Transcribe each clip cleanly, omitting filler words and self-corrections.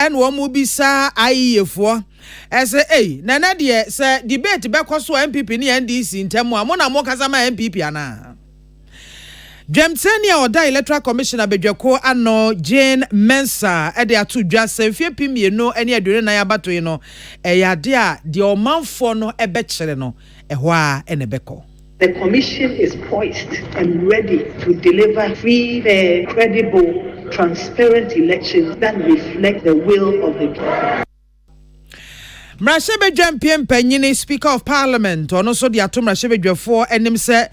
and one will be sa IEF4 as a nana dear sir debate back was MPP ni NDC in Temo Mona Mokazama MPP ana. Jamsenia or da electoral commissioner Bejako ano Jane Mensa e de atu dwa se fie pimie no ene adure na yabato yi no e yade a de omanfo no e be kire no e ho a ene beko. The commission is poised and ready to deliver free, fair, credible, transparent elections that reflect the will of the people. Mrashebe Jampien Penyini, Speaker of Parliament, or no so the atom Mrashebe Jafo, and him say,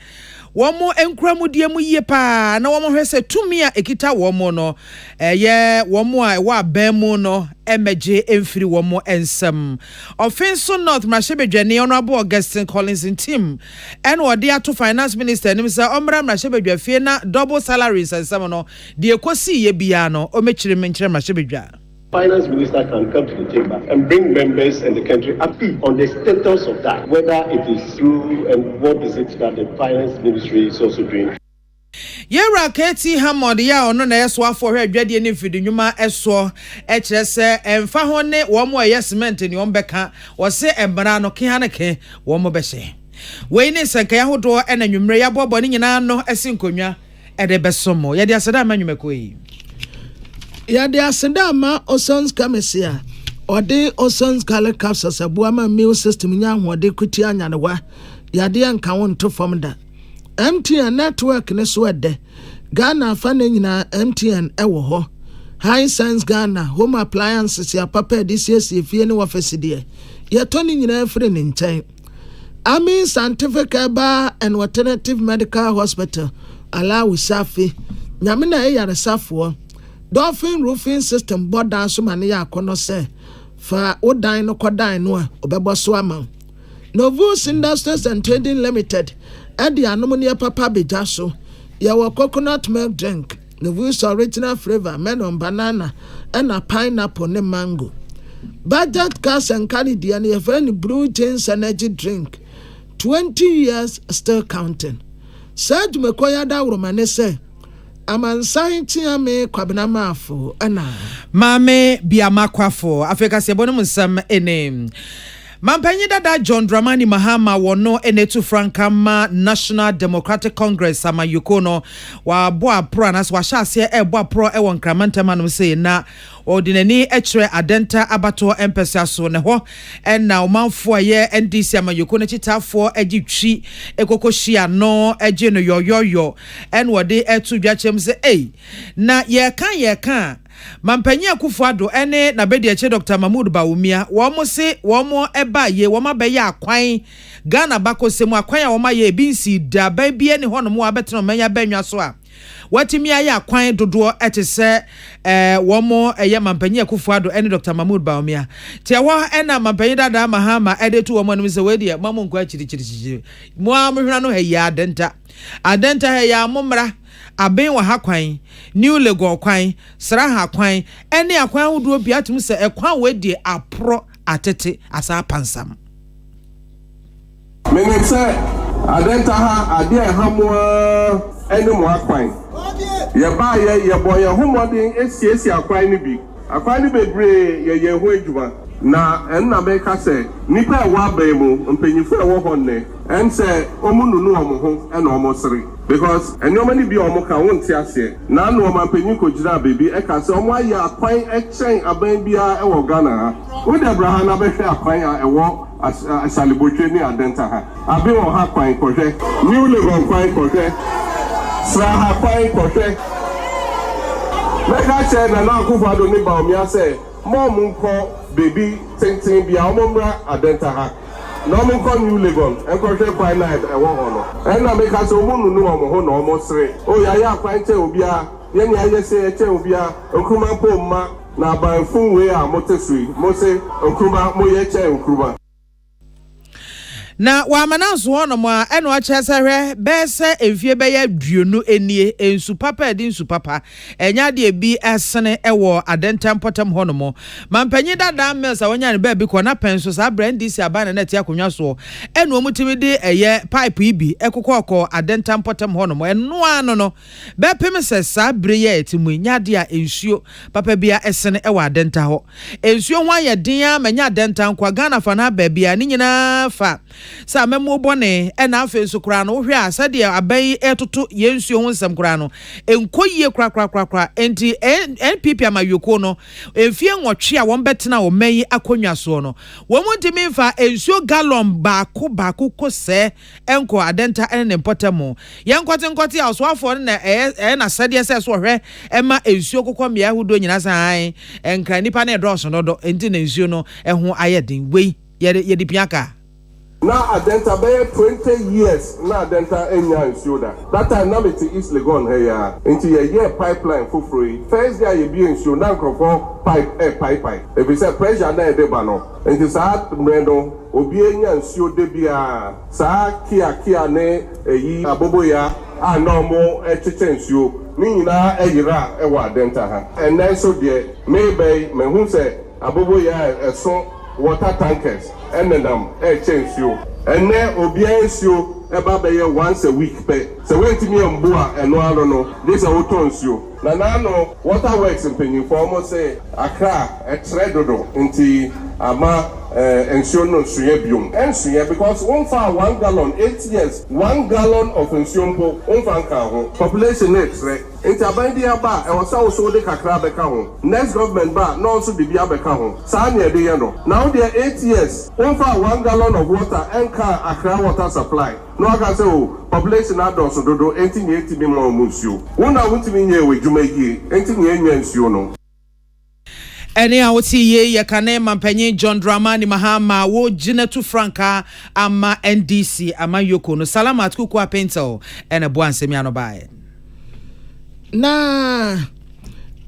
one more enkramu diemu yepa, no one more say to me a ekita one no, yeah, one more wa bemu no, MJ enfri one more ensem. Offense so not Mrashebe Jenny, Honorable Augustine Collins in team, and what the to Finance Minister, and him say, Omra Mrashebe Jafena, double salaries and some no, the Ekosi ye biano, or Mechiri Mentre Mrashebe Jafena. Finance Minister can come to the chamber and bring members and the country up on the status of that, whether it is true and what is it that the Finance Ministry is also doing. Yera Keti Hamod ya ono na yeso afo hwe adwade ni fidi nwuma eso e kire se emfa ho ne wo mo yesment ni ombeka wo se embra no ke haneke wo mo behye we ni senka ya hodo e na nwumre ya bobo ni nyina no esinkonwa e de besomo ye de aseda manwumeko yi. Ya de asendama Osons Kamesia or de Osons Kale Capsules Abuama meal system nya hode kutia nyanewa ya de anka won to form da MTN network ne so de Ghana fa ne nyina MTN ewo ho High Sense Ghana home appliances ya papa DCS fie ne wafeside ya toni nyina free ne nchen Ami Scientific Bar and Alternative Medical Hospital ala wisafi nyamena e yare safo Dolphin roofing system board down so many yakono se fa odan no kodan no obebo so ama Novus Industries and Trading Limited e di anomonia papa beja so ya wo coconut milk drink Novus original flavor melon banana and a pineapple ne mango Budget gas and carry and a very blue jeans energy drink 20 years still counting Serge Mekoya da romane se Amansanti ame kwabena mafo ana Mame biamakwafo Afrika sebono musam ene Mampanyi dada John Dramani Mahama wono enetu Frankama National Democratic Congress ama yukono wa boa pro anas wa shase boa pro won kramanta manum se na ordinary etre adenta abato empesa so ne ho na omanfo ye NDC ama yukono chitafo agitwi ekokohia no age no yoyoyo en wode etu dwachem se na ye kan Mampanyi Akufo-Addo ene na bedi eche Dr. Mahmoud Bawumia womo se womo eba ye womo abeya akwan Ghana bakosemu akwan ya womo ye binsi da ba bia ne hono mo abeteno manya banwa so a watimi aye akwan dodo etese womo eye Mampanyi Akufo-Addo ene Dr. Mahmoud Bawumia te wo ena Mampanyi dada Mahama edetu womo no se we de mamo nkwa chirichiri mo amhwena no heya adenta heya momra aben wa hakwan new lego kwan sra hakwan ene akwan hodo biatum se ekwan we die apro atete asa pansam menetse adenta ha ade hamwa ene mo akwan ye ba ye boye homodin esiesi akwan ni bi akwan ni bebre ye ho adwuma na enna meka se nipa e wa ban mu mpanyifo e wo honne en se omununu omo ho na omo sere because enyoma ni bi omo ka wonti ase na no omo mpanyin ko gira bebi e ka se omo aye akwan e chen aban bia e wo Ghana ha wo de Abraham na be hwe akwan a e wo asalibotwe ni adenta ha abi wo ha kwan ko hwe new level kwan ko hwe sra ha kwan ko hwe meka che na Akufo-Addo ni Bawumia se mom nko baby tintin bia omomra adenta ha no mo nko new legon enko hwe kwan na e wo ho no en na meka so omunu nu omo ho na omo sere o ya ya kwan che obia ye nya ye se che obia okruma pomma na banfu we a motesui mo se okruma mo ye che okruma na wamanaso hono mo a eno achesehwe bese efie beye duonu enie ensu papa edi nsu papa enya de bi esene ewo adentam potem hono mo mampanyi dada mesa wonya ne ba bi ko na penso sa brandy si abana na ti akonwa so eno omutimi de eye pipe ibi ekokoko adentam potem hono mo eno ano no be pemese sa breye etimu nya de a ensuo papa bia esene ewo adenta ho ensuo ho ayeden a manya adenta kwa Ghana fa na ba bia ni nyina fa sa memo bone ena afa so kura no hwe a sade aban etoto yensuo ho nsam kura no enkoyie kra enti NPP amayoko no enfie nwotwe a won betena o mayi akonwa so no wo muntimi mfa ensuo gallon baako kose enko adenta ene mpotamo yenkote a so afo na na sade se so hwe ema ensuo kokome yahudo nyina san enkra nipa na edoso dodo enti na ensuo no eho ayedin wei yedi piaka. Now Adenta be 20 years na Adenta enya nsuo that time na meti East Legon here into a year pipeline for free first year you be nsuo na nkrofo pipe if you say pressure na e ba no into sa mrendo obi enya nsuo de bia sa kia ne eyi aboboya a no mo echeche nsuo ni nyina eyira e wa Adenta ha and then so there maybe me hu say aboboya eso water tankers and them change you and then obedience you about once a week pay so when to me on boa and no I don't know this a tons you na no water works in penny for almost say Accra a tredodo into ama ensure no suye biom ensuye because one for 1 gallon 8 years 1 gallon of ensure on fan ho population next right into abandi aba e was also de kakra beka ho next government ba no also bibia beka ho sa na de ye no now there 8 years one for 1 gallon of water enka Accra water supply no aka say o population adults dodo enti nye enti bi mo musuo wona wuntimi nye we dwuma yi enti nye nya nsuo no. Ene a woti ye yakane mampanyi John Dramani Mahama wo Jinetu Franka ama NDC ama yoko no salamat kuku apento ene boansemi anobae na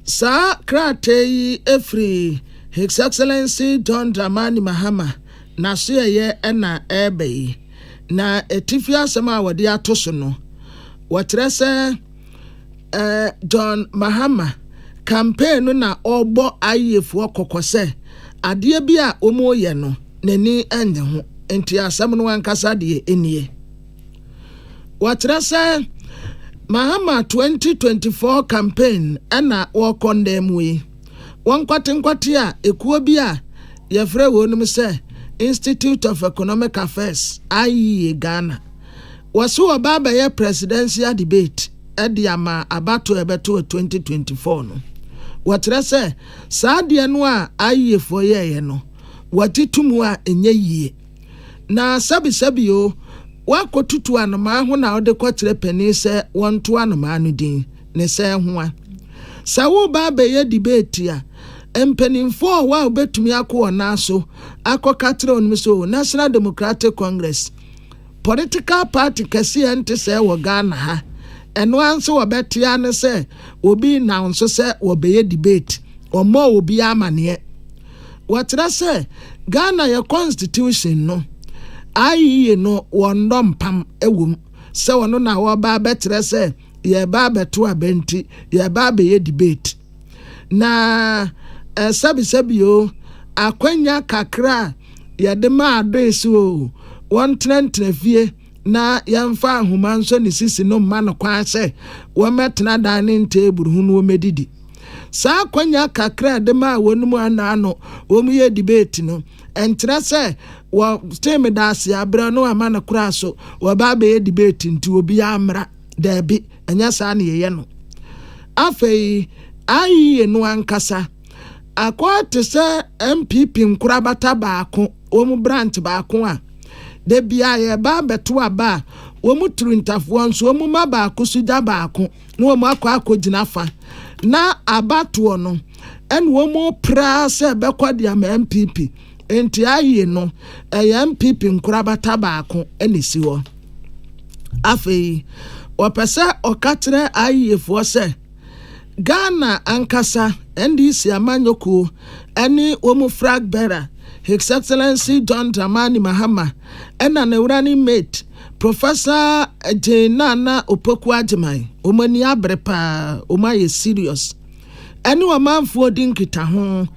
sa krate efri His Excellency John Dramani Mahama na so ye ena ebe na etifia sema wode atoso no watrese John Mahama campaign na obo ayefo kokose ade bia omo ye no nani anye ho enti asem no ankasa de enie watrese Mahama 2024 campaign ana wo condemn we won kwatenkwate a ekuo bia ye frɛ wonum se Institute of Economic Affairs IE Ghana waso obaba ye presidential debate ediama abato ebeto 2024 no watrese saade no a ayefo ye no watitumu a enye yie na sabi o wakotutu anoma ho na ode kwakyere pani se wonto anoma no din ne se ho a sawo baba ye debate a empanimfo wa obetumi akọ na so akọkatre onum so National Democratic Congress political party kesi ente se wo Ghana ha eno anso wobetia ne se obi na nso se wobeye debate omo obi amane watra se Ghana ye constitution no ayi no wondom pam ewum se wono na wo ba betre se ye ba beto abenti ye ba beye debate na sabi o akwanya kakra ya de ma adresu o won trentrefie na yamfa ahoma nso ne sisi no ma no kwa se wo metena dining table hu no medidi sa akwanya kakra de ma wonum anano wo mu ye debate no entra se wo steam dase abra no ama na kura so wo ba be ye debate nti obi amra da bi enya sa na ye no afei ayi no ankasa akwate se MPP nkurabata baako omu branch baako a de bia ye ba beto aba omu turintafo nso omu ma baako suja baako na omu akogina fa na abato no en omu pra se bekwade am MPP enti ayi no MPP nkurabata baako enisi ho afei opese okatre ayi efo se Ghana ankasa NDC Amanyoko any womu flag bearer His Excellency John Dramani Mahama and an running mate Professor Jenana Opoku Ajimai Omani abrepa Omaye serious any woman for dinkita ho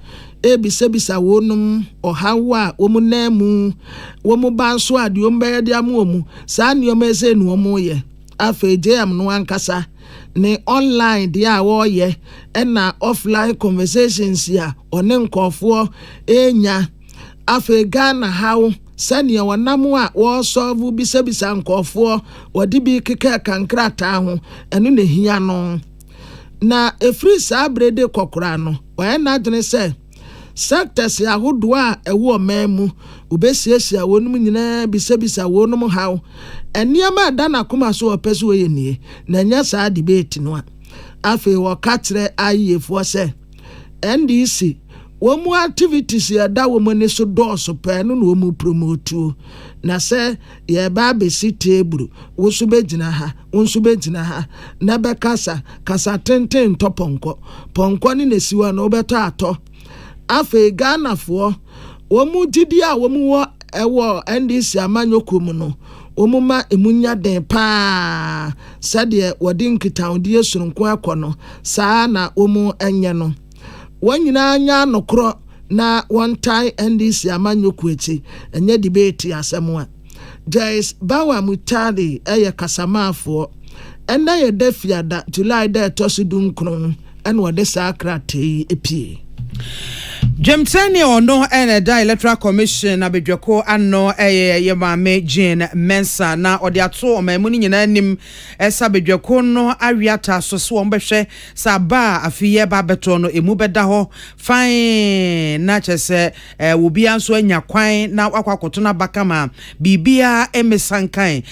ebisebisa wonum ohawa womunemu womubanso adiombe diamu saa niomeze nuomo ye afeje am no ankasa ne online dia wo ye na offline conversations ya one nkofo enya afe Ghana how sania wanamu a wo solve bisebisa nkofo wodi bi keke kankrata ho eno ne hia no na efri saa brede kokora no wa na adwene se sectors ahodo a ewo memu ubesiesia wonum nyina bisebisa wonum haw eniama da na koma so opeso ye nie na nya saa debate no a afi wo katre ayefo se NDC womu activities ya da womu ne so doso pe no womu promote na se ye ba be si table wo so begina ha wo so begina ha na be kasa tenten ponko ni nesiwa no beto ato afe Ghana fo womu didi a womu wo ewo NDC Amanyoko mu no womu ma emunya den pa sade wodi nkitawo die soronko akono saa na womu enye no wanyina anya nokro na one time NDC Amanyoko echi enye debate asemwa Jais Bawa Mutali eye kasamafo ena ye defiada July de tosudun kron en wode sakrate epie Jemtani ono da electoral commission abedwako ano ye maame Jane Mensa na ode ato omamuni nyina nim esa bedwako no awiata soso ombehwe sa ba afiye ba beto no emu beda ho fine na chese wobi anso anya kwan na akwakoto na bakama bibia emesankan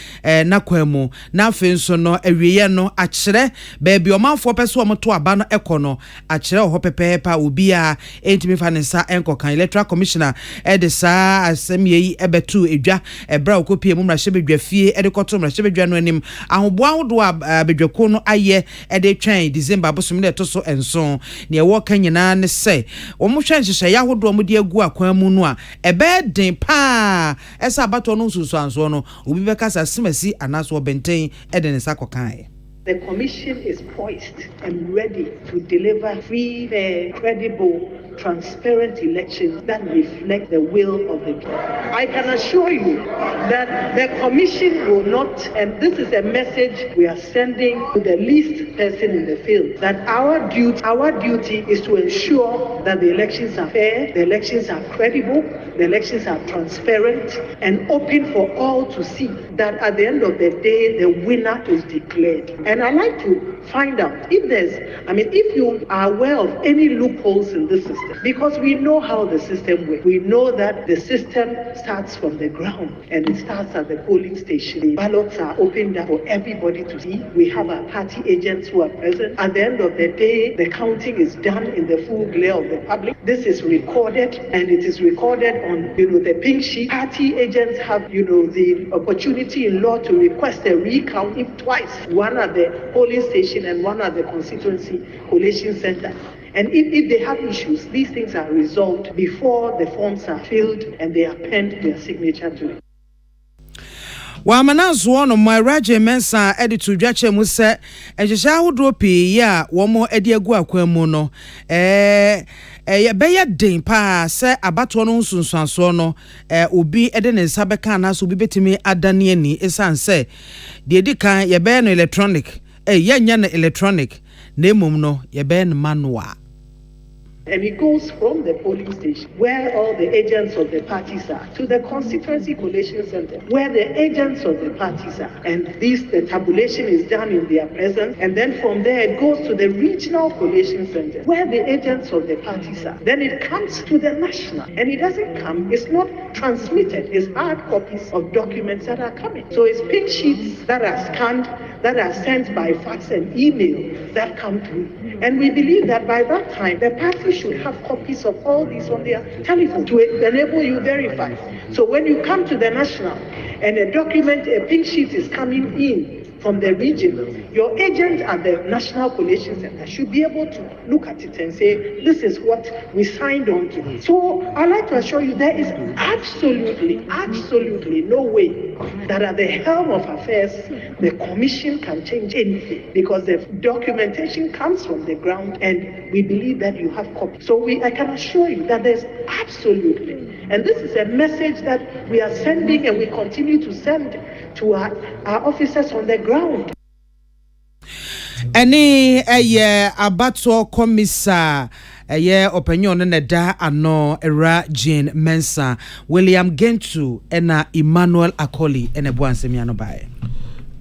na kwemu na afenso no awiye no akire baabi omanfo peso omoto aba no ekono akire ho pepepa obi a entimi fanisa enkokan electoral commissioner edesa asemi ebetu edwa ebra okopie mu mrahye bedwa fie edekoto mrahye bedwa no anim ahobo ahodo bedwako no aye ede twan December bosom de toso enso ne ewo kanyina ne se omohwe nhyehyɛ yahodo omudi agu akwan mu no a ebe den pa esa abato no nsusu anso no obi bekasa simasi anaso benten ede ne sakokan. The Commission is poised and ready to deliver free, fair, credible, transparent elections that reflect the will of the people. I can assure you that the Commission will not, and this is a message we are sending to the least person in the field, that our duty is to ensure that the elections are fair, the elections are credible, the elections are transparent and open for all to see, that at the end of the day, the winner is declared. And I'd like to find out if you are aware of any loopholes in this system, because we know how the system works. We know that the system starts from the ground and it starts at the polling station. The ballots are opened up for everybody to see. We have our party agents who are present. At the end of the day, the counting is done in the full glare of the public. This is recorded, and it is recorded on the pink sheet. Party agents have the opportunity in law to request a recount if twice, one at the polling station and one at the constituency collation center. And if they have issues, these things are resolved before the forms are filled and they append their signature to it. Wamanazo no my Raje Mensa editor Dwache mu se ehyeha hodo pii ya wo mo edi agu akwamu no ye beya den pa se abato no nsunsuanso no obi ede ne nsa beka na so obi betimi adane ani esanse de edikan ye be no electronic ye nya no electronic na emum no ye be no manual. And it goes from the polling station, where all the agents of the parties are, to the constituency collation center, where the agents of the parties are. And the tabulation is done in their presence. And then from there, it goes to the regional collation center, where the agents of the parties are. Then it comes to the national. And it doesn't come, it's not transmitted. It's hard copies of documents that are coming. So it's pink sheets that are scanned, that are sent by fax and email that come through. And we believe that by that time, the party should have copies of all these on their telephone to enable you verify. So when you come to the national and a document, a pink sheet is coming in from the region, your agents at the National Collation Center should be able to look at it and say, this is what we signed on to. So I'd like to assure you there is absolutely no way that at the helm of affairs, the commission can change anything, because the documentation comes from the ground and we believe that you have copies. So I can assure you that there's absolutely, and this is a message that we are sending and we continue to send to our officers on the ground. Any abato commissar opinion na da ano era Jane Mensa William Gentu ena Emmanuel Akoli ene buansemi ano bae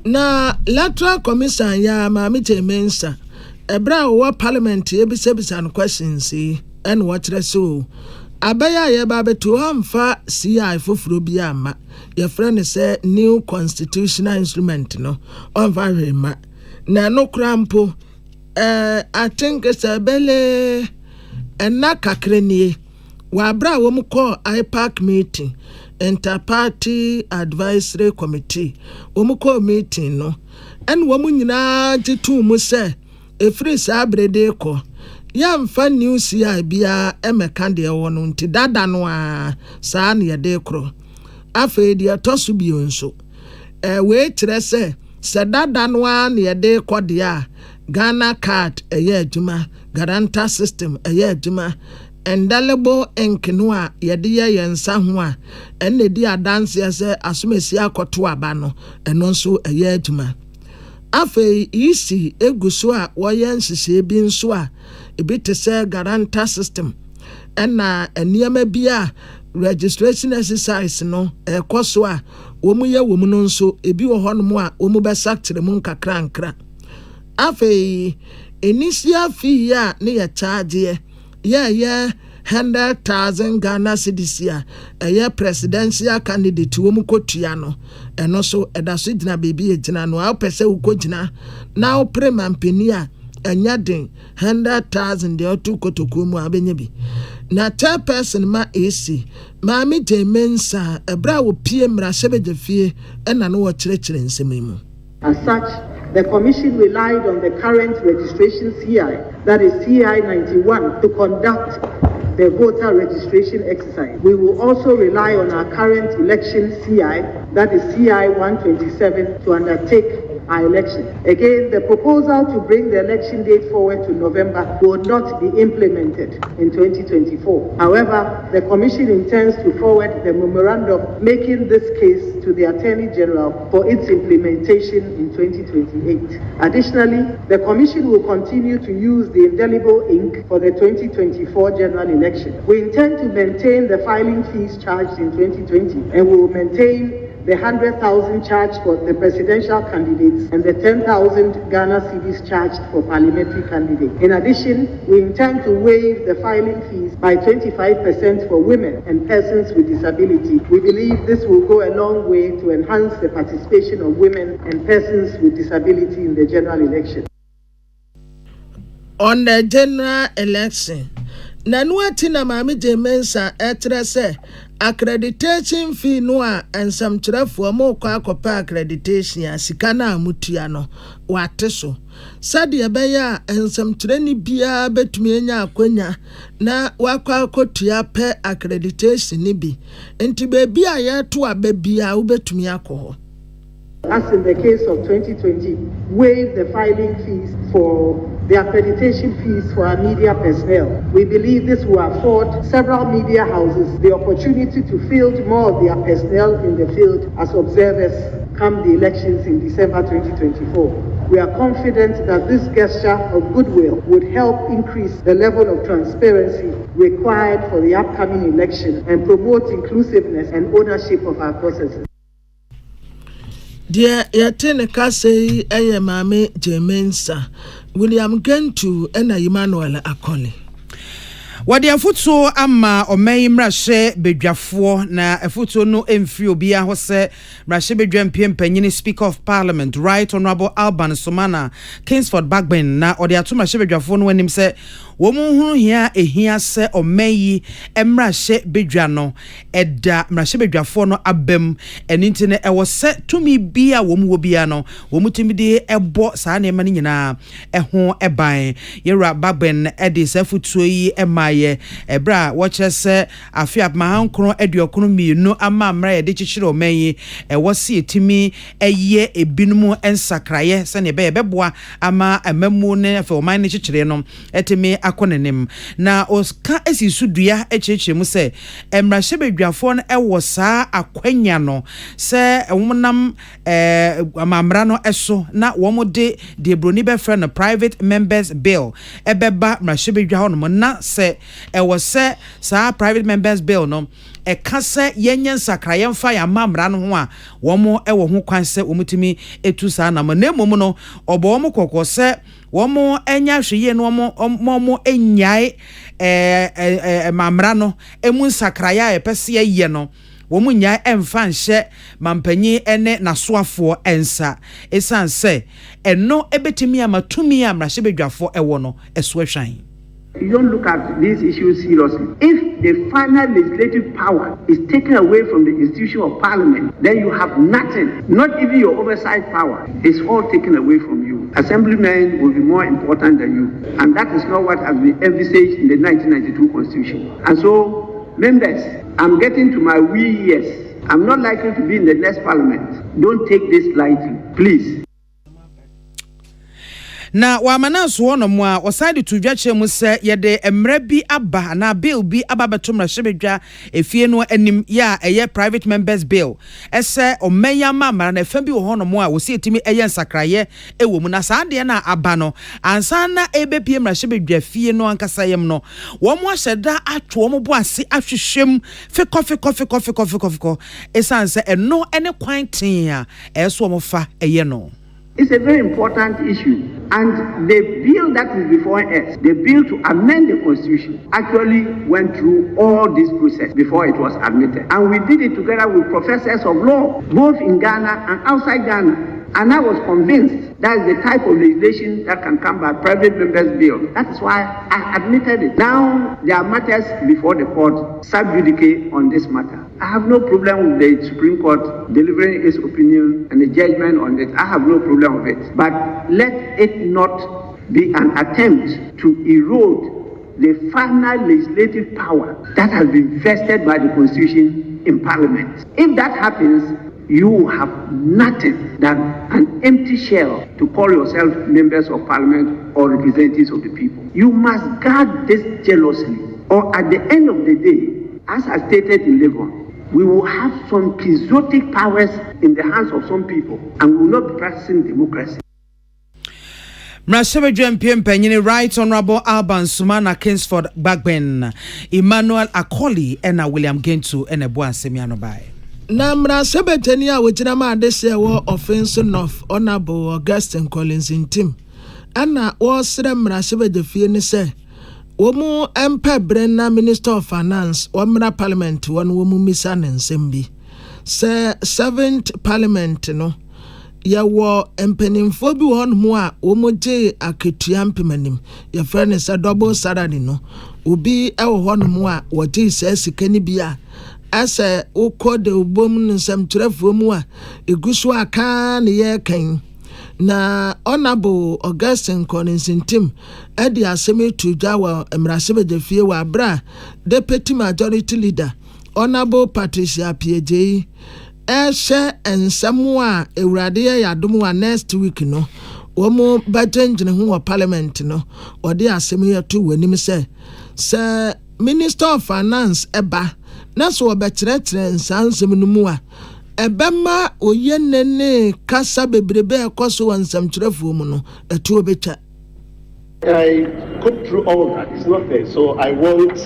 na lateral commissioner ya Maamite Mensa ebra wo parliament ebisebisa no questions and what so abaya ye ba beto amfa CI foforo bi ama ye friend say new constitutional instrument no on varema na no krampo I think it's a bele na kakrenie wa bra wo mu call IPAC meeting Inter-Party Advisory Committee wo mu call meeting no en wo mu nyina jitu mu se efri sa brede ko yamfa new CI bia emeka de wo no nti dada no a saa ne de kro afa de tosu bi onso we kire se dada no a ne de kode a Ghana card adwuma guarantor system adwuma indelible ink no a yede yensa ho a enne di adanse se asomesi akoto aba no eno nso adwuma afei isi eguso a woyen hyehyɛ bi nso a ebite se guarantor system ena eniema bi a registration exercise no ekoso a wo mu ye wo mu no nso ebi wo hɔ no mu a wo mu besaktere mu nkakra afei initial fee ya ne ya charge ya 100,000 Ghana cedis ya presidential candidate wo mu kotua no eno so edaso gina bebi egina no a pese wo kogina na wo premampeni a enya den 100,000 de otu kotoko mu abenye bi na third person ma AC Maamite Mensa ebra wo pie mra sebeje fie ena no wo kyerɛkyerɛ nsɛm mu. As such, the Commission relied on the current registration CI, that is CI 91, to conduct the voter registration exercise. We will also rely on our current election CI, that is CI 127, to undertake our election. Again, the proposal to bring the election date forward to November will not be implemented in 2024. However, the Commission intends to forward the memorandum making this case to the Attorney General for its implementation in 2028. Additionally, the Commission will continue to use the indelible ink for the 2024 general election. We intend to maintain the filing fees charged in 2020 and we will maintain the 100,000 charged for the presidential candidates and the 10,000 Ghana cedis charged for parliamentary candidates. In addition, we intend to waive the filing fees by 25% for women and persons with disability. We believe this will go a long way to enhance the participation of women and persons with disability in the general election. On the general election, Nanuatina Maamite Mensa etrese accreditation fee no a ensamkyerɛfoɔ mo kɔ akɔpɛ accreditation a sika na amutua no wate so sɛdeɛ ɛbɛyɛ a ensamkyerɛni biara betumi anya akonya na wakɔ akɔtua pɛ accreditation ni bi enti beebi a yɛto aba biara wobetumi akɔ hɔ. As in the case of 2020, waive the filing fees for the accreditation fees for our media personnel. We believe this will afford several media houses the opportunity to field more of their personnel in the field as observers come the elections in December 2024. We are confident that this gesture of goodwill would help increase the level of transparency required for the upcoming election and promote inclusiveness and ownership of our processes. Dear Yatene Kasei Maamite Mensa William Gentu and Emmanuel Akoli. Wadi afuto ama omei mrashe bedwafo na afuto no emfri obi a hose mrashe bedwampiem panyini Speaker of Parliament Right Honorable Alban Somana Kingsford Bagbin na odi ato mrashe bedwafo no anim se wo mu hunu hia ehia se omayi emrahye bedwa no eda mrahye bedwafo no abam eninti ne ewo se tumi bia wo mu wo bia no wo mu timi de ebo saa ne ma nyina eho eban yera bagben edi se futuo yi emaye ebra wo kyese afia ma hankro eduokro mienu ama mra ye de chichire omayi ewo se etimi eye ebinumu ensakraye se ne be beboa ama amamu ne afa oman ne chichire no etimi akonenem na oska esisudua echechemu se emrahye bedwafo no ewo saa akwanya no se wonam amamra no eso na womode de broni be friend private members bill ebeba mrahye bedwa no na se ewo se saa private members bill no ekase yenyen sakraye mfa ya mamra no ho a womo ewo ho kwan se omutimi etu saa na mo no obo womo kokose womo enya hweye no womo enyai mamra no emu sakraya epese ye no womu nya emfa nhye mampanyi ene nasoafo ensa esanse eno ebetimi amatumi amrahye bedwafo ewo no eso ahwan. You don't look at these issues seriously. If the final legislative power is taken away from the institution of parliament, then you have nothing. Not even your oversight power. It's all taken away from you. Assemblymen will be more important than you. And that is not what has been envisaged in the 1992 constitution. And so, members, I'm getting to my wee years. I'm not likely to be in the next parliament. Don't take this lightly, please. Na wamana so no mo a oside to dwache mu se yede emra bi aba na bill bi aba beto mrahye bedwa efie no anim ya eye private members bill ese omeya mamara na efa bi wo no mo a wosi etimi eye nsakraye ewo mu na saade na aba no ansa na ebepie mrahye bedwa fie no ankasa yem no wo mo ahyeda atwo mo bo ase ahwehwem fiko esanse eno ene kwan tin a eso mo fa eye no. It's a very important issue. And the bill that is before us, the bill to amend the constitution, actually went through all this process before it was admitted. And we did it together with professors of law, both in Ghana and outside Ghana. And I was convinced that is the type of legislation that can come by private members' bill. That is why I admitted it. Now there are matters before the court, sub judice on this matter. I have no problem with the Supreme Court delivering its opinion and a judgment on it. I have no problem with it. But let it not be an attempt to erode the final legislative power that has been vested by the Constitution in Parliament. If that happens, you have nothing than an empty shell to call yourself members of Parliament or representatives of the people. You must guard this jealously, or at the end of the day, as I stated in Lagos, we will have some quixotic powers in the hands of some people, and we will not be practicing democracy. Mrahye bedwa mpanyini Right Honorable Alban Sumana Kingsford Bagben, Emmanuel Akoli ena William Gentu ena bo asemiano bai. Na mrahye betani a wojina ma adese wo offense north Honorable Augustine Collins intim ana wo sere mrahye bedefie ni se womu empe brenna Minister of Finance wamra Parliament won womu misa nsembi se 7th Parliament no ya wo empenimfo bi won mu a womoje aketua mpemanim ya friend se double salary no obi ewo hon mu a woje se sikani bia asa ukode ubom nsam trefo mu a eguso aka ne ye kan na Honorable Augustine Collins team edi asemi tuja wa emrahye bedefie wa bra deputy majority leader Honorable Patricia PJ ensemu a ewurade ya dom wa next week no womo bajenjene ho wa parliament no odi asemi ya tu wanim se Minister of Finance eba na so obekyerɛkyerɛ nsansem no mu a ebema oyenene kasa bebrebe ekoso wansamkyerɛfo mu no etu obetwa. I go through all that. It's not there. So I want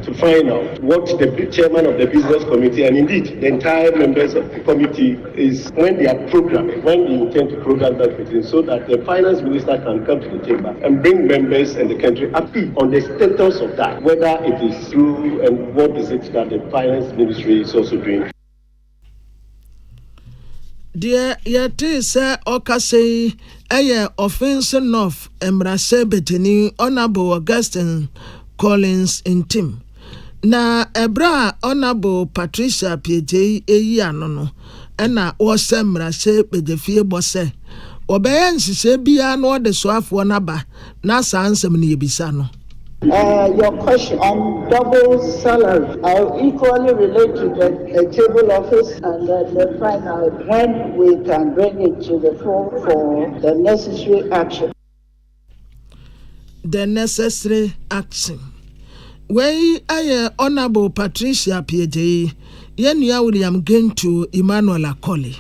to find out what the chairman of the business committee and indeed the entire members of the committee is when they are programming, when they intend to program that meeting so that the finance minister can come to the chamber and bring members and the country up on the status of that, whether it is true and what is it that the finance ministry is also doing. dear yete say okase eye offense of embrase betini honorable Augustine Collins in team na ebra honorable Patricia PJ eyi anono ena wo se embrase bedefie bose obeye nsise bia no de soafo naba na sansem ne yebisa no. Your question on double salary, I'll equally relate to the table office and then find out when we can bring it to the floor for the necessary action. The necessary action. Wei aye honorable Patricia PJ, yenua William Gentu Emmanuel Akoli.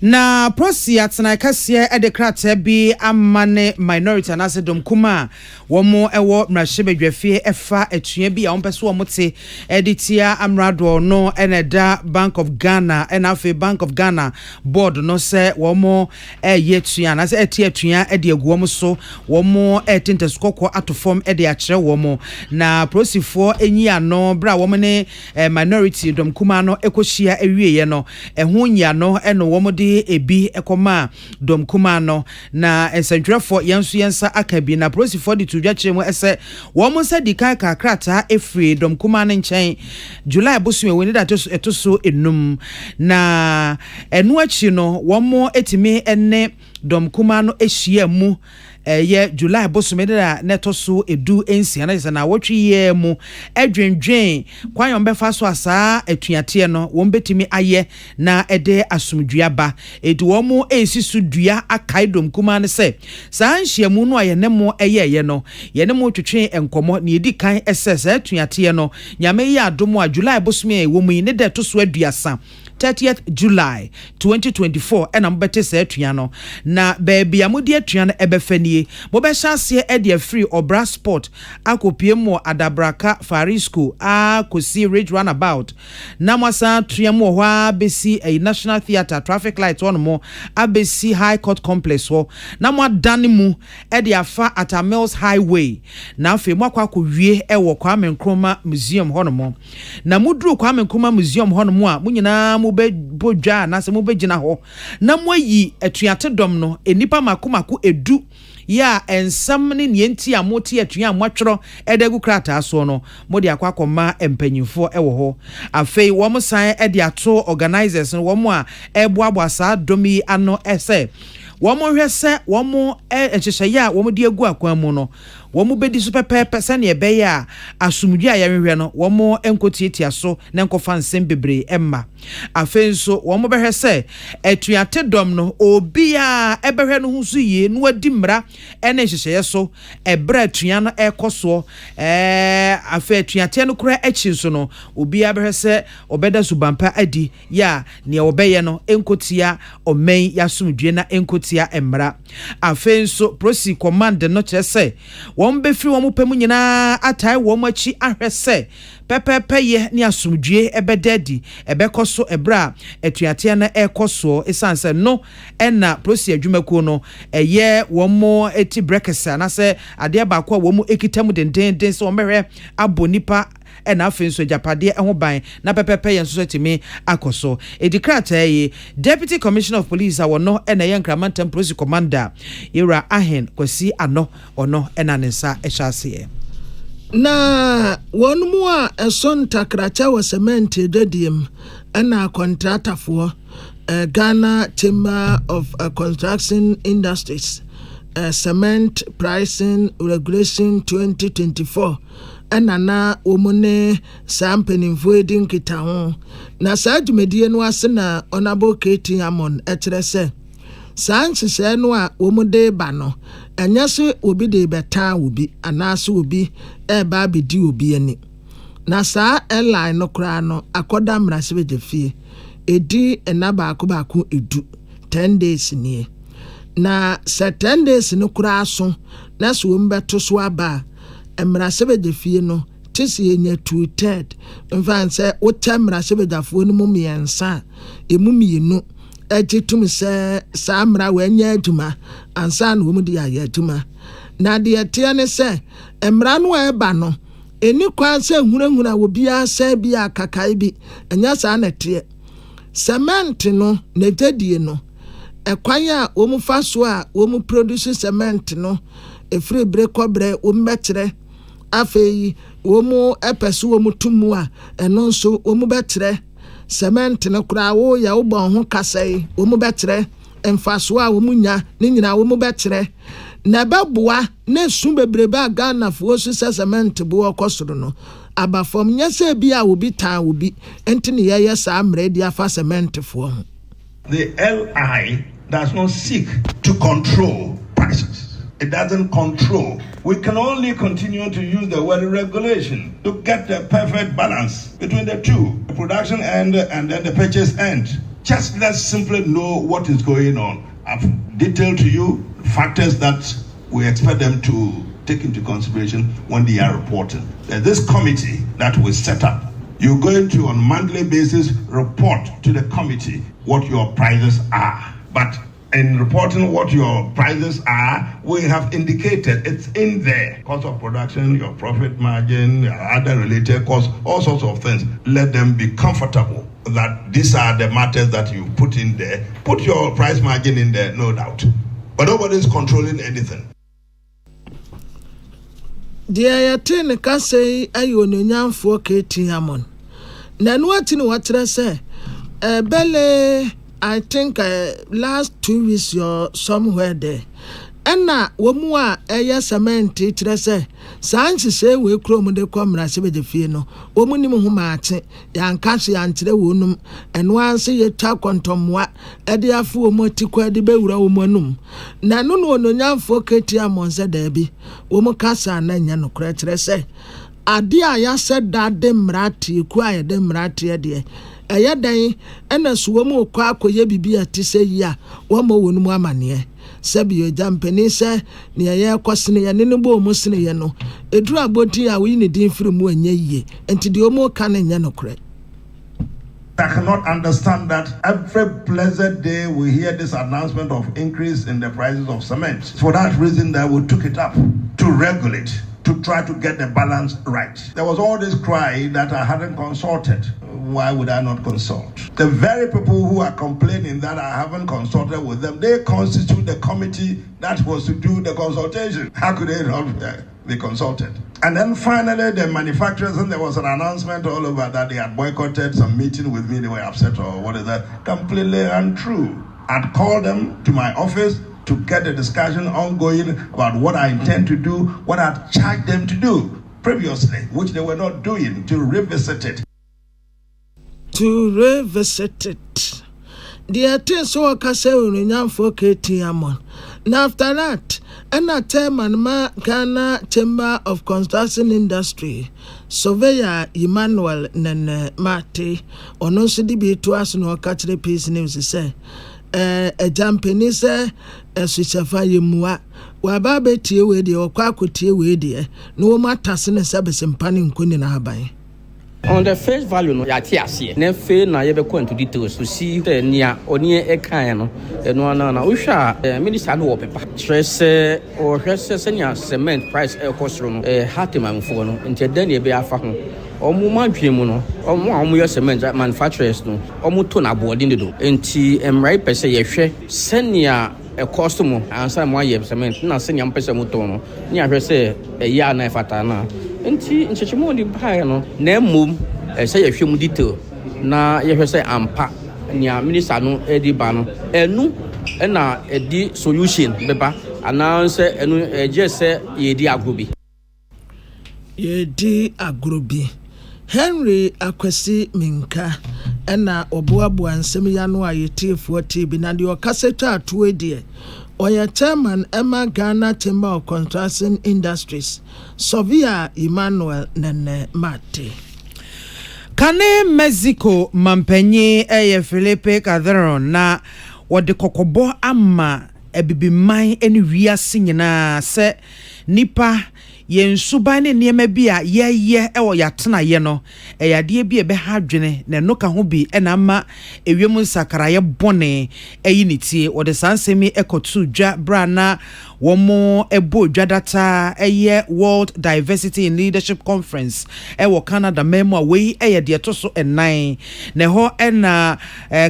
Na prosi atena kasie edekrat bi amane minority na sedom kuma womo ewo mrahebedwafie efa atua bi a wonpeso womote editia amrado no eneda Bank of Ghana enafe Bank of Ghana board no se womo yetua na se etia atua ede aguom so womo etinteskokko atofom ede akere womo na prosifo enyi ano bra womo ne minority dom kuma no ekohia ewieye no eho nya no eno womo de ebi ekoma dom kuma no na esadwrefo yenso yensa akabi na prosifo de tudwa chemu ese wo mo sadi kan kakrata efri dom kuma ne nchen July bosu weni da etoso enum na enu achi no wo mo etimi enne dom kuma no ehia mu ye July bosume da netoso edu ensia na na wotwi ye mu edwendwen kwan yon befa so asa atuate no wo betimi aye na ede asumdua ba edu wo mu ensisu dua akaidom kuma ne se sa nhia mu no aye ne mo eye no ye ne mo twetwe enkomo na edi kan ss atuate no nyame ya adomo a July bosume wo mu ne de to so aduasa 30th July 2024 ena mbete se atua no na baby amudi atua no ebefanie mo be chance e de free obra sport akopie mo adabraka farisco akosi ridge runabout na mwasa tua mo ho besi a national theatre traffic light on mo abesi high court complex ho na mo dane mu e de afa at Mills highway na afi mo akwa wie e wo Kwame Nkrumah museum ho no mo na muduru Kwame Nkrumah museum ho no mo a munyina be bodwa na se mo begina ho na moyi atuate dom no enipa makomako edu ya ensam ne nienti a moti atua amwatwro edegu krata so no modi akwakoma empanyimfo ewo ho afei wo mo san ede ato organizers wo mo a eboabo asa domi ano ese wo mo hwese wo mo ehyehyeye a wo mo de egu akwan mu no wo mo bedi super pepe se ne ebe ya asumdwe a yahwehwe no wo mo enkotiatia so na enkofa nsem bebre emma afenso wo mo behwese atuate dom no obi a ebehwe no husu ye no adi mra ene hyehyeye so ebra atua no ekoso afa atuate no kura echi so no obi a behwese obeda subampa adi ya ne obeye no enkotia omen yasumdwe na enkotia emra afenso prosi command no kyerese won befri won pemu nyina atai won machi ahwese pepepe ni asumdwe ebedadi ebekoso ebra etuate na ekoso esanse no ena prosi adwumaku no eye won mo eti brekesa na se ade ba kwa won mo ekitamu denden so omehwe abonipa ena afenso japade ho ban na pepepe yen so timi akoso edikrata yi Deputy Commissioner of Police awono ena yen Kramantam Police Commander Ira Ahen kwasi ano ono ena nensa ehase na wonu a eson takracha wa cement dediem ena contractor for Ghana Chamber of Construction Industries Cement Pricing Regulation 2024 na omune sampenimfo edin kita ho na saa dwumedie no ase na honorable Katie Amon ekyerese saa nhyehyɛ no a omude ba no enya se obi de beta obi anaase obi eba bedi obi ani na saa airline no kra no akoda mrasebedefie edi enaba baako edu 10 days nie na 10 days no kra so na so mbeto so aba emrasebedefie no tisi enya 2/3 mfanse wotemrasebedafo no mumiensa emumienu ejitum se samra wenya aduma ansa no mu dia ya aduma na de tie ne se emra no eba no eni kwa se hunahuna wo bia se bia kakai bi enya sa na tie cement no ne dedie no ekwan a wo mu fa so a wo mu produce cement no efre bre kobre wo mbetre afei wo mu epese wo mu tumu a eno nso wo mu betre cement no kura wo ya wo bon ho kasai wo mu betre emfaso a wo mu nya ne nyina wo mu betre na beboa na su bebrebe a Ghana fo so cement bo okosoro no abafom nyese bi a obi tan obi enti ne ye sa amre dia fa cement fo ho. The LI does not seek to control prices. It doesn't control. We can only continue to use the word regulation to get the perfect balance between the two, the production end and then the purchase end. Just let's simply know what is going on. I've detailed to you factors that we expect them to take into consideration when they are reporting. There's this committee that we set up. You're going to, on a monthly basis, report to the committee what your prices are. But in reporting what your prices are, we have indicated it's in there. Cost of production, your profit margin, other related costs, all sorts of things. Let them be comfortable that these are the matters that you put in there. Put your price margin in there, no doubt. But nobody is controlling anything. Dear Yatin Casey, Ayonian for Katie Hammond. Nan what in what I say? Belle, I think last 2 weeks you're somewhere there. And now, Womua, cement, teacher say, Science say we chrome the comrade the fino, woman who march, young Cassie and the wonum, and once ye talk on Tom what, a dear fool motiqua de beura womanum. Nano no young for Katie Monza Debbie, woman Cassa and Nano creature say. Adia ya said that dem rati, quiet dem rati, dear. Aya day, and a swomo quack ye be a tisse ya, one more woman. Sabi jampeni se ni ya kwasene ya nene bo musene ye no edru aboti a we need infiri mu enye ye enti de omo ka ne nya nokre. I cannot understand that every blessed day we hear this announcement of increase in the prices of cement. For that reason that we took it up to regulate, to try to get the balance right. There was all this cry that I hadn't consulted. Why would I not consult? The very people who are complaining that I haven't consulted with them, they constitute the committee that was to do the consultation. How could they not be consulted? And then finally, the manufacturers, and there was an announcement all over that they had boycotted some meeting with me, they were upset or what is that? Completely untrue. I'd called them to my office to get a discussion ongoing about what I intend to do, what I'd charged them to do previously, which they were not doing, to revisit it. To revisit it. The attendants so case on for Katie Amon. Now after that, and a term and Ghana Chamber of Construction Industry, Surveyor Emmanuel Nene Mate, or no CDB to us no catch the piece news say. A jampany say, a switch of fire mua, where Babby tea with the or quack tea with the no matters in a service and panning queen in Abai. On the face value no yati ase na fe na ye be go into details to see the nia oni e kan no eno na uhwa minister no wo pepa stress o hwese senya cement price e kosoro no hatemamfo no nti dan e be afa ho omo madwemu no omo ye cement manufacturers no omo to na boarding do nti emrai pese ye hwe senya e costume ansa mo ye cement na senya mpese mo to no ni ahwe se ya na efata na nti nchechimo di bae no na mum se ye hwem detail na ye hwe se ampa nia minister no edi ba no enu na edi solution beba announce enu je se ye di agrobi Henry Akwesi Minka ena oboaboa nsem ya no ayetifo TV na de okaseta atuedie oya chairman Emma Ghana Chamber of Construction Industries Surveyor Emmanuel Nene Mate. Kane Mexico mampenye Felipe Calderon na wode kokobo ama ebibiman eni wiase nyina se nipa yensuban ne niema bi a ye ewo yatena ye no eyade bi ebe ha dwene na no ka ho bi na ma ewiem nsakaraye bone eyi nitie wode sansemi ekotu dwa bra na womo ebo dwadata eye World Diversity in Leadership Conference ewo Canada memo we eye de to so enan ne ho na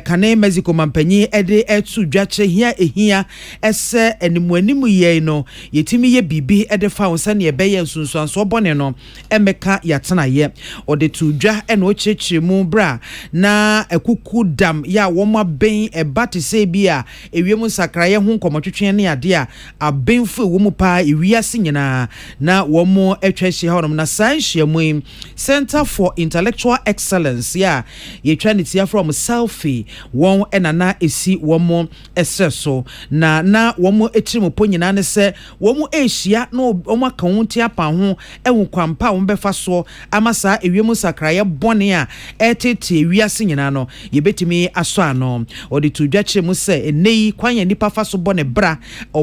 kane Mexico mampanyi ede etu dwache hia ese animuanimu ye no yetimi ye bibi ede fa wonsa ne ebeye nsunsuanso bone no emeka yatena ye ode tu dwa ena o chechiremu bra na ekuku dam ya woma ben ebate se bia ewiemu sakraye ho nkomotwetwe ne ade a abenfu wo mu pa ewiase nyina na womo etwehye honom na sanhyiamu Center for Intellectual Excellence ya yetwaniti from selfie won enana esi womo esreso na womo etirimu po nyina ne se womo ehia na womo akawunti apa ho ewu kwampa wo befa so amasa ewiemu sakraye bone a etete ewiase nyina no yebetimi aso ano odi tudwache mu se enei kwanya nipa fa so bone bra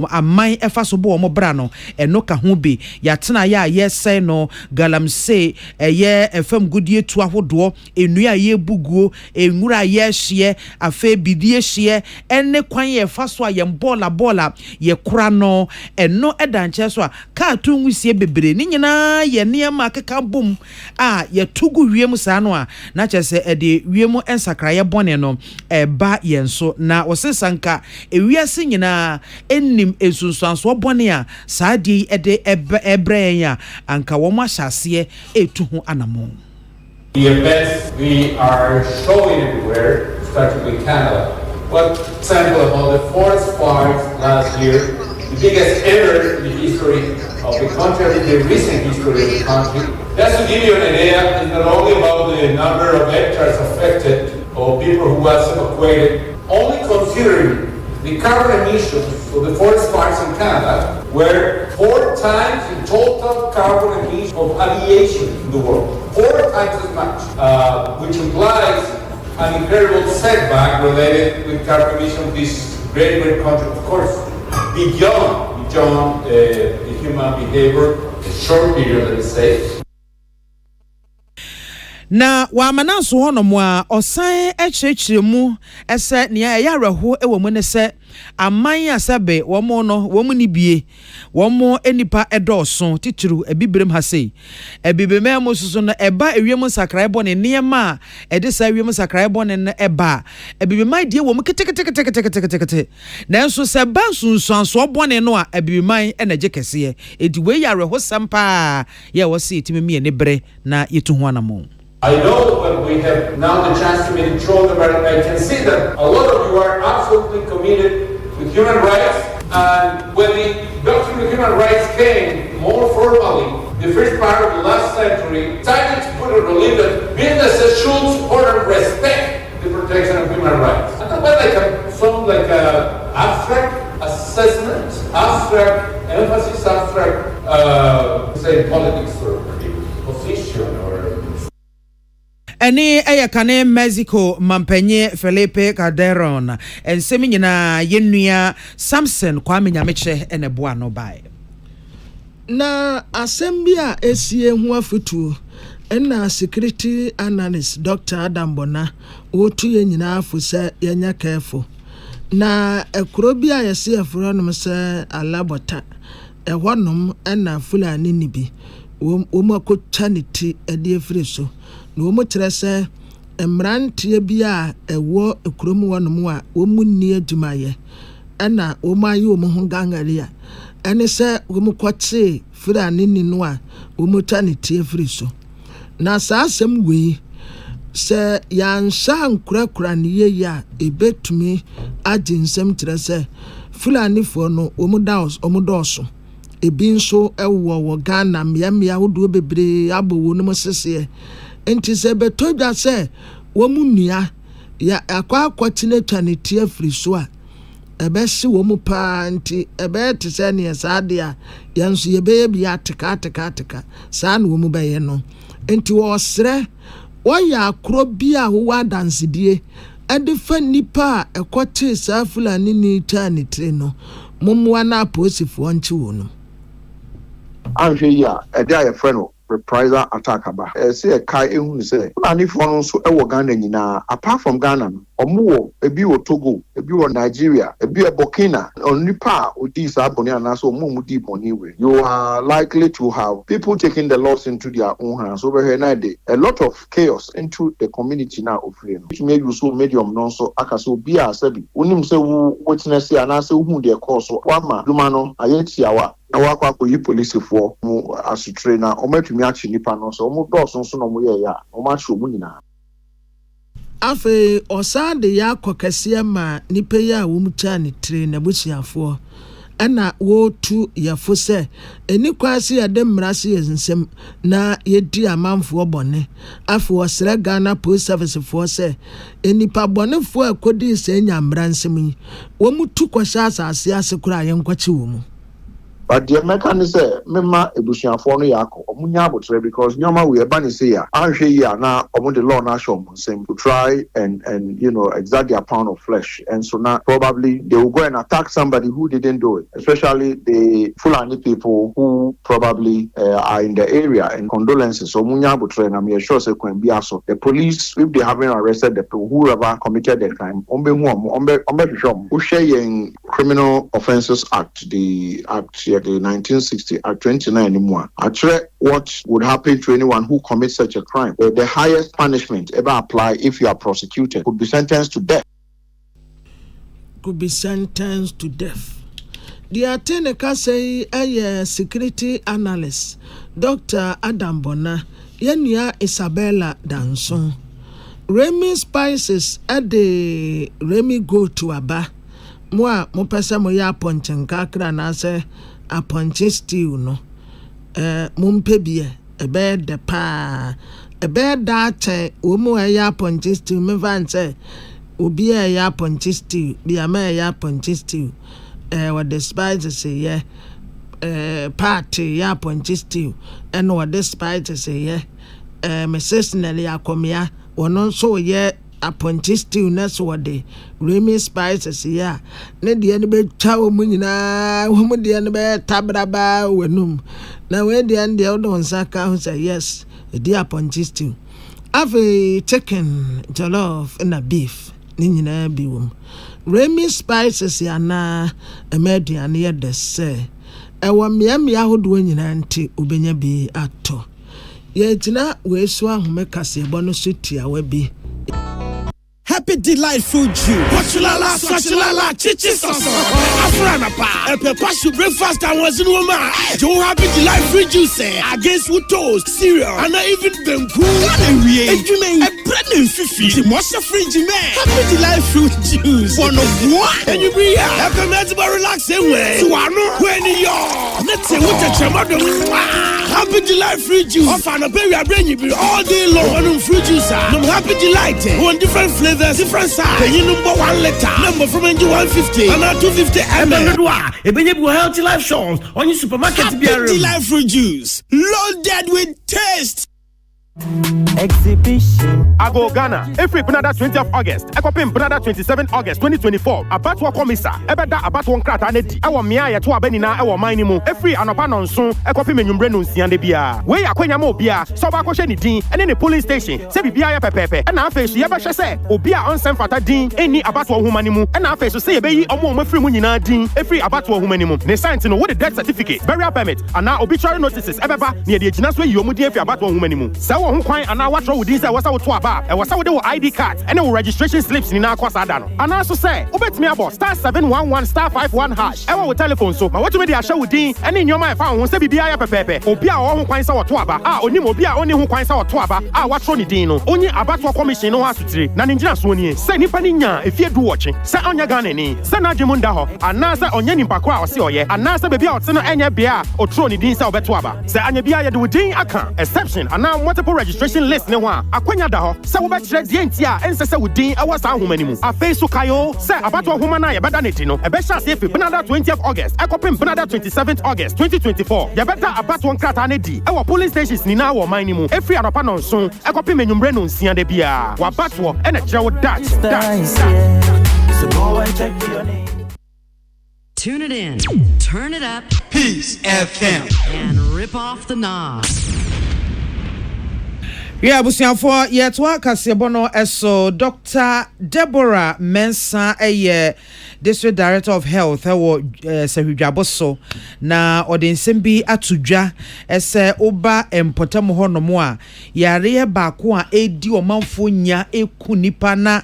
amai efa so bo mo bra no eno ka ho bi yatena ya yesai no galamse eye efam gudie tu ahodo enua ye buguo enwura ye hye afa bidie hye enne kwanya efa so a ye bola ye kura no eno edanche so a ka tu nwusie bebre ni nyina ye niam akeka bom a ye tugu wiem sa no a na chese ede wiemu ensakraye bone no eba yenso na osesanka ewiase nyina ennim esunsuanso bone a saadi ede ebre ya anka wo ma hyase etu ho anamo. The events we are showing everywhere, starting with Canada. What example about the forest fires last year, the biggest ever in the history of the country, the recent history of the country. Just to give you an idea, it's not only about the number of hectares affected or people who was evacuated, only considering the carbon emissions of the forest fires in Canada were 4 times the total carbon emissions of aviation in the world. 4 times as much, which implies an incredible setback related with carbon emissions of this great country, of course, beyond the human behavior, a short period, let me say. Na wa mananso honom a osan echechiremu ese ne ya reho ewo mu ne se aman asabe womo no womu ni bie womo enipa edoso titiru ebibrem ha sei ebibeme mo susu no eba ewiemu sakrae bone niema ede sa ewiemu sakrae bone no eba ebibema die womu ketekete nanso se bansunsuanso bone no a ebibeman enaje kese edi we ya reho sampa ya wose etimi ene bre na yetu ho anamo. I know when we have now the chance to meet each other, I can see that a lot of you are absolutely committed with human rights. And when the doctrine of human rights came more formally, the first part of the last century, started to put a relief that businesses should support and respect the protection of human rights. I don't know whether sound like an abstract assessment, abstract emphasis, abstract, say politics or position or. Eni kane Mexico mampenye Felipe Calderon ensemi nyina yenua Samson Kwame Nyameche eneboa no bae na asembia esie hu afutu ena security analyst Dr. Adam Bona otu ye nyina afusa yenya careful na ekrobi a yesi afuro no se alabota ehonum ena fulani nibi wo makotwa niti ede efiri so no mo trese emrantie bia ewo ekromu wonom a wo munni adumaye ana wo maye wo ho gangare a ene se wo mukwache fira nini no a wo mutwa niti efiri so na saasem wei se yansha nkurakura ne ye ya ebetumi aginsem trese fulani fo no wo mudaos ebi nso ewo Ghana miamia wodo bebre abowo no sese enti se betodwa se wo munua ya akwakwatine twaneti afiri so a ebehye wo mu pa nti ebete se ne saade a yanso yebeye bia teka saa no wo mu beye no enti wo sere wo ya akro bia wo wadansedie ade fa nipa ekote saa fulani ni twaneti no mumwa na aposifo nchi wo no anhwe ya ede aye frɛ no reprisal attack aba. Say a kai ehun say. Fulani fo no so e wo Ghana nyina apart from Ghana no. Omo ebi wo Togo, ebi wo Nigeria, ebi wo Burkina, onipa odi sa boni anaso omo mu di boni we. You are likely to have people taking the laws into their own hands over here now. A lot of chaos into the community now of here. Which made you so medium non so akaso be a sebi. Unim se witness here and I say who their cause so wama lumano ayeti awa. Awa kwa yi police for mu as trainer ometumi achi nipa no so omo do so no mo ye ya omo achi omu nyina. Afe osade ya kokese ma nipa ya wo mu cha ne tire na busiafo ana wo tu yafo se eni kwase ya de mrase yensem na yedi amanfo bone afe osre Ghana Police Service for se enipa bone fo akodi se nya mransem yi wo mu tu kwasha asase asekura yenkwachi wo mu. But the American is a member ebusiafo no yako omunya abotre because nyoma we ebani say ya anhwe ya na omo the law na show same to try and exact their pound of flesh, and so now probably they will go and attack somebody who didn't do it, especially the Fulani people who probably are in the area, and condolences so omunya abotre and I'm sure say can be also the police if they haven't arrested the people whoever committed the crime who share Criminal Offences Act, the act the 1960 at 29 anymore. Actually, what would happen to anyone who commits such a crime? The highest punishment ever applied if you are prosecuted could be sentenced to death. Could be sentenced to death. The Ateneka say a security analyst, Dr. Adam Bona, Yenya Isabella Danson. Remy Spices at the Remy go to Aba. Moi, mo pesa mo ya ponchen kakra na se a ponche stew no. Mumpe bie ebe de pa ebe date wo mo ya ponche stew me van se obi ya ponche stew bi ama ya ponche stew what the spices say yeah party ya ponche stew and what the spices say yeah me seasonally akomia wono so yeah appointed still next what the Remy Spices ya ne de ne be twa mu nyina wo mu de ne be tabraba wenum na we de and the odon saka who say yes the appointed still have a chicken jollof and a beef ni nyina bi wom Remy Spices ya na emedian ye de say e wo miamia hodo nyina nti obenya bi ato ye tina we so ahome kase bono so tia wa bi. Happy delightful June. Wachulala, swachulala, chichi soso. Afrana pa. Epe kwashu breakfast and was in woman. Joe happy delightful juice. Against with toast, cereal, and even benku. God we. And you may a bread and fifi. Timosha fridge man. Happy delightful juice. One of what? And you be here. I come to relax anyway. Suano, when you're. Let's say what a chamado. Happy delightful juice. Ofana baby, I bring you all day long. One fruit juice. No happy delight. One different flavor. Different size. You number 1 liter. Number from 150 and 250 ml. A healthy life shows on your supermarket. Happy life fruit juice, loaded with taste. Exhibition. I go Ghana. Every Pinada 20th August. Ekopim Pinada 27th August 2024. Abatwa komisa. Ebeda abatwa nkrata nedi. Ewa miya ya tuwa benina ewa mainimu. Every anopa nonsun. Ekopim enyumbre nunsiande biya. We ya kwenya mo biya. Soba koshe ni din. Ene ni polling station. Sebi biya ya pepepe. Ena afesu yeba shese. Obia onsen fata din. Eni abatwa humanimu. Ena afesu se yebeyi omu free munyina din. Every abatwa humanimu. Ne science no with the death certificate. Burial permit. Ana obituary notices. Ebeba. Ni edi ejinaswe yomu di every abatwa humanimu. Sawa hunkwan ana watro within say wasa wo to aba e wasa wo de wo ID card and wo registration slips ni na kwasa da no ana so say obetimi abo *711 *51 hash e wo telephone so ma wetumi de ahye wodin ene nyoma e fa ho se bibia ya pepepe obi a wo ho kwan sa wo to aba a onim obi a oni ho kwan sa wo to aba a watro ni din no onyi abato commission no asutire na ninjina so ni se nipa ni nya efie du woche se onya Ghana ni se na dwemu nda ho ana se onya nimpa kwa ose oye ana se bibia ote no enya bia otro ni din sa obeto aba se anya bia ye de wodin Akan exception ana multiple registration list ne ho akwanya da ho se wo be kire die ntia ense se wodin e wasa ahomani mu afei so kayo se abato ahoma na ye beda neti no e be sha se efi Pinada 20th August ekopim Pinada 27th August 2024 ye beda abato nkrata na di e wo polling stations ni na wo man ni mu efri anopa no nso ekopim enyumbre no nsia da bia wa bato e na kire wo dat so go and check your name. Tune it in, turn it up, Peace FM, and rip off the knob. Yeah, busiafo yet wa kasebono eso Dr. Deborah Mensah District Director of Health Sehudwaboso na odinsem bi atudwa ese oba empotam honomo a yare baako a edi omanfo nya eku nipa na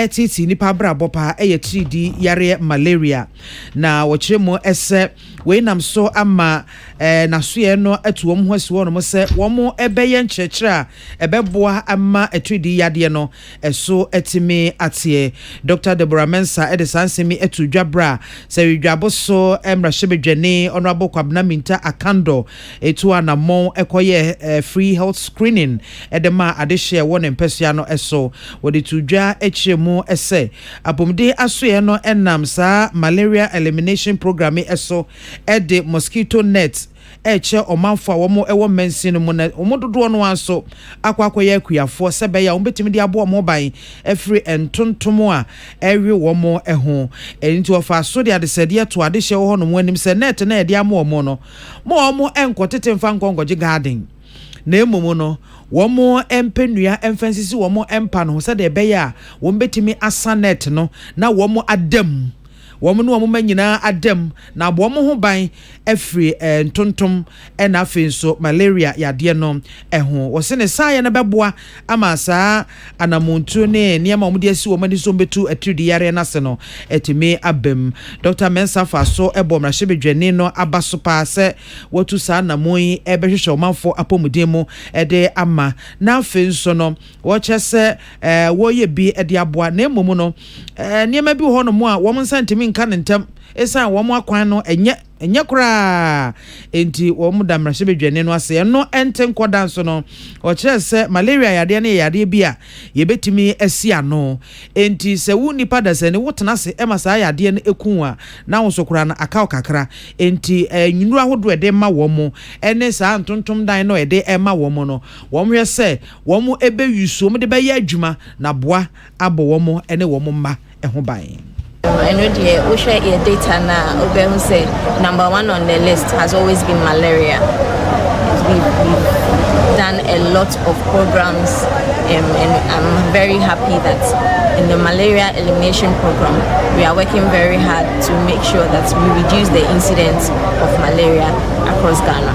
titi nipa brabo pa tridi yare malaria na wochiremu ese we nam so ama nasoye no atuom ho asiwo no se womo ebeye nchechira ebeboa ama tridi yade no eso etime atie Dr. Deborah Mensah sansemi etudwa bra Sehudwaboso emrashebedwane honorable Kwabena Minta Akando etu anamon ekoye free health screening edema adehye won empesua no eso wodi tudwa echiremu ese apomde asoye no enam sa malaria elimination program eso ede mosquito net eche omanfo a womo ewo mensin mu na omododo no anso akwakoye akuyafo sebe ya ombetimi de abo mo ban efri entontom a ewe womo eho enti ofa so de adesede to adehye wo hono mo anim se net na ede amo mo no mo enkotete mfa nkongoje garden na emumu no womo empenua emfansisi womo empa no se de beya wombetimi asanet no na womo adam womo no womo manyina adam na bo mo ho ban efri ntontom na afenso malaria yade no eho wo se ne saye na beboa ama saa anamuntu ne niam omde asi wo mani so betu atridi yare na se no etime abem Dr. Mensah faso ebomrashebedwane no abaso pa se watu saa namoyi ebehwehwe omanfo apomudemo ede ama na afenso no wo chese wo ye bi ede aboa na emomu no niam bi ho no mo a wo nsantimi nka nentem esa wo mo akwan no enye kura enti wo mu damrashebedwane no ase no enten kodan so no o chese malaria yade na yade bia yebetimi asi ano enti se wu nipa da se ne wotena se emasa yade na ekunwa na wonso kura na akaw kakra enti nyinu ahodo ede ma wo mo ene sa ntontom dan no ede ema wo mo no wo hwe se wo mo ebe yuso mo de be ya adwuma na boa abo wo mo ene wo mo ma eho ban. I know we share your data now. Obehu said number 1 on the list has always been malaria. We've done a lot of programs, and I'm very happy that in the malaria elimination program, we are working very hard to make sure that we reduce the incidence of malaria across Ghana.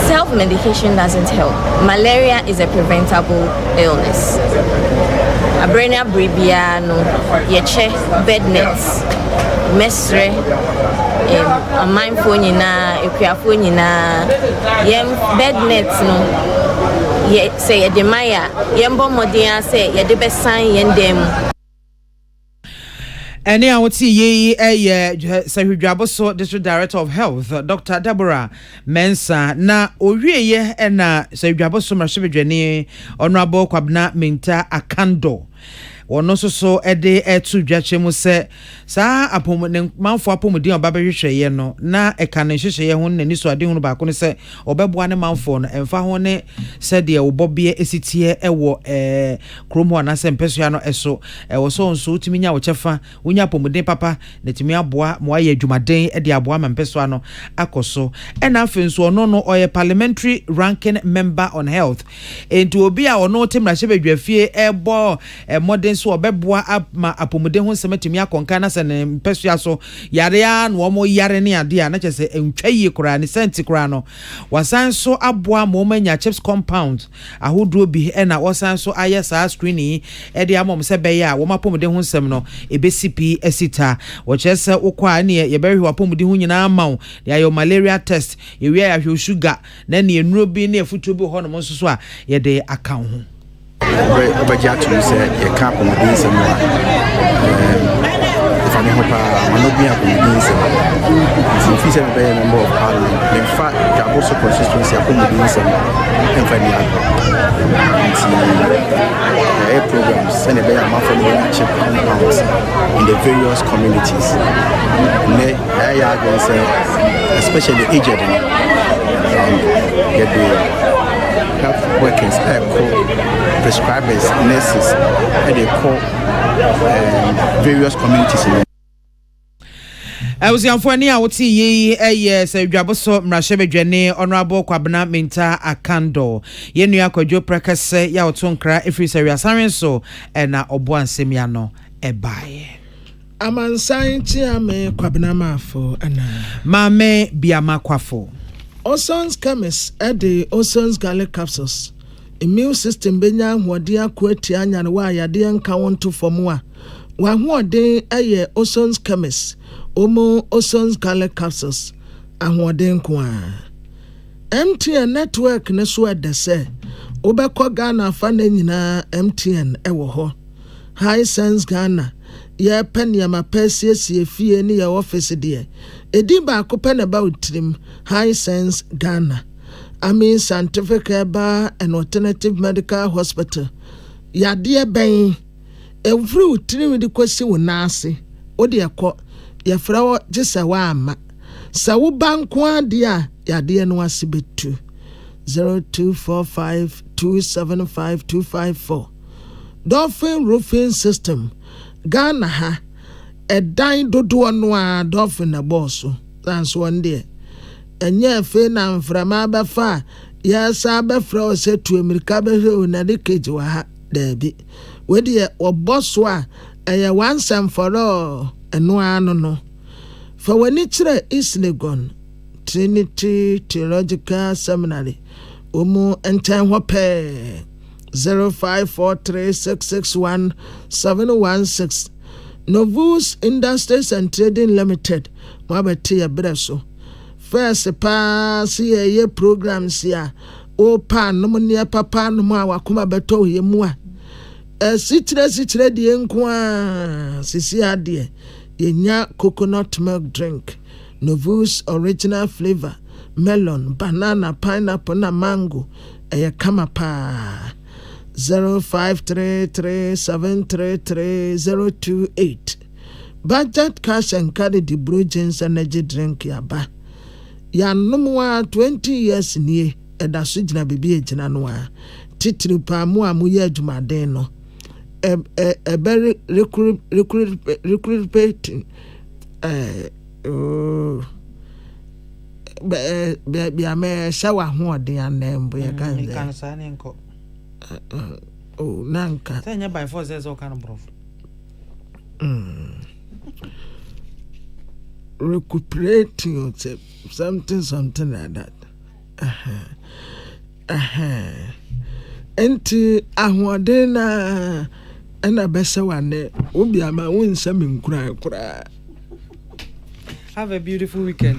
Self-medication doesn't help. Malaria is a preventable illness. Abrenia brebiano, yeche, bed nets, mesre, a mindful nina, a careful nina, bed nets no, ye say a demaya, yembo modia say, ye de best sign yendem. Ene awoti ye Sehudwaboso District Director of Health Dr. Deborah Mensah na owieye na Sehudwaboso mrashebedwane honorable Kwabena Minta Akando wono so ede etudwachemu se saa apom manfo apomudi obabehwehweye no na eka ne hwehweye ho nani so ade ho ba ko ne se obeboa ne manfo no emfa ho ne se de obobie esitie ewo kromo na se mpesua no eso ewo so nso utimi nya wo chefa unya apomuden papa na timi aboa mo aye adwumaden ede aboa ma mpesua no akoso ena afenso ono no oye parliamentary ranking member on health enti obi a ono temrashebedwafie ebo modern so obeboa ma apomuden ho semetimi akonka na se ne mpesua so yare a no mo yare ne ade a na chese entwaye kura ne senti kura no wasan so aboa mo manya chips compound ahodo bi na wasan so aye saa screening ede amom se be ya wo mapomuden ho sem no ebesipi esita wo chese ukwa ne ye behwe apomuden ho nyina amaw ya yo malaria test ye wi ya hwe sugar na ne enuro bi na efutuo bi ho no mo so a ye de aka ho Obaja to say you can't put this in if I hope I'm not being if he's a member of Parliament. In fact, Jaboso constituency are putting this in the programs send a better amount from check compounds in the various communities. Especially aged get the health workers, prescribers, nurses, and they call various communities in Awusianfo ani a wote yi se dwaboso mrahye bedwane honorable Kwabena Minta Akando yenu akwadwo prekese ya wotonkra efri se wiasaren so na oboansem ya no ebaye amansan chiame Kwabena mafo ana mame biamakwafo Osons chemist the Osons garlic capsules immune system benya hwode akwati anya ne wa yade nka wonto fomwa wa hwode eye Osons chemist Omo Osons garlic capsules ahwode nko a MTN network ne so edese obekọ Ghana fa na nyina MTN ewo ho High Sense Ghana ye peniama pesiesie fie ne ye office de edi ba ko pen about trim High Sense Ghana Amin Scientific Herbal and Alternative Medical Hospital yade ben every trim de kwesi wo nase ode ekọ ye frawo gisa wa ama sa wo banko ade a yade no asibetu 0245275254 Dolphin Roofing System Ghana ha edan dodo no a Dolphin na boss that's one day enye fe na mframa abafa ya sa abafra o se tu America be he na de keji wa ha dabi we de boss a eye once and for all eno ano no fa wani kire East Legon Trinity Theological Seminary omu enten ho pe 0543661716 Novus Industries and Trading Limited mwabete ya breso first pass ye programs ya o pa no ne papa no ma wakoma beto ye mu a sitire die nko a sisi ade yenya coconut milk drink Novus original flavor melon banana pineapple na mango eye kama pa 0533733028 budget cash and carry the Brugins energy drink yaba ya numwa 20 years nie eda so gina bibi ejina no a titiri pa mu amuye adwumaden no recruiting be ame shawa ho ode anembo ye kan sa ne nko oh nanka tanya by force is all kind of brof recuperating something like that enti ahwode na ana besa wane obi ama wonsam nkura have a beautiful weekend